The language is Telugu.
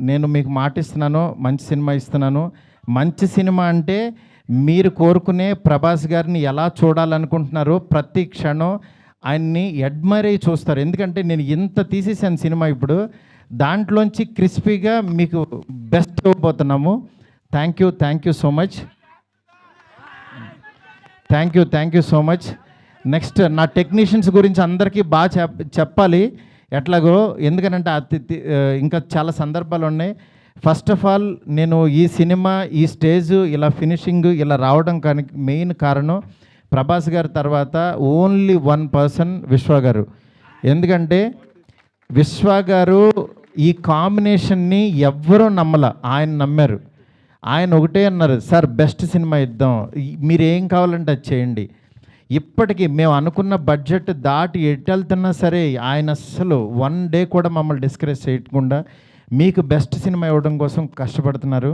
నేను మీకు మాటిస్తున్నాను, మంచి సినిమా ఇస్తున్నాను. మంచి సినిమా అంటే మీరు కోరుకునే ప్రభాస్ గారిని ఎలా చూడాలనుకుంటున్నారో ప్రతి క్షణం ఆయన్ని అడ్మైర్ అయ్యి చూస్తారు. ఎందుకంటే నేను ఇంత తీసేసాను సినిమా, ఇప్పుడు దాంట్లోంచి క్రిస్పీగా మీకు బెస్ట్ ఇవ్వబోతున్నాము. Thank you so much. Thank you so much. Next నా టెక్నీషియన్స్ గురించి అందరికీ బాగా చెప్పాలి ఎట్లాగో, ఎందుకనంటే ఇంకా చాలా సందర్భాలు ఉన్నాయి. ఫస్ట్ ఆఫ్ ఆల్ నేను ఈ సినిమా ఈ స్టేజ్ ఇలా ఫినిషింగ్ ఇలా రావడం కానీ మెయిన్ కారణం ప్రభాస్ గారి తర్వాత ఓన్లీ వన్ పర్సన్ విశ్వ గారు. ఎందుకంటే విశ్వ గారు ఈ కాంబినేషన్ని ఎవ్వరూ నమ్మల, ఆయన నమ్మారు. ఆయన ఒకటే అన్నారు, సార్ బెస్ట్ సినిమా ఇద్దాం, మీరు ఏం కావాలంటే అది చేయండి. ఇప్పటికీ మేము అనుకున్న బడ్జెట్ దాటి ఎటు వెళ్తున్నా సరే ఆయన అస్సలు వన్ డే కూడా మమ్మల్ని డిస్కరేజ్ చేయకుండా మీకు బెస్ట్ సినిమా ఇవ్వడం కోసం కష్టపడుతున్నారు.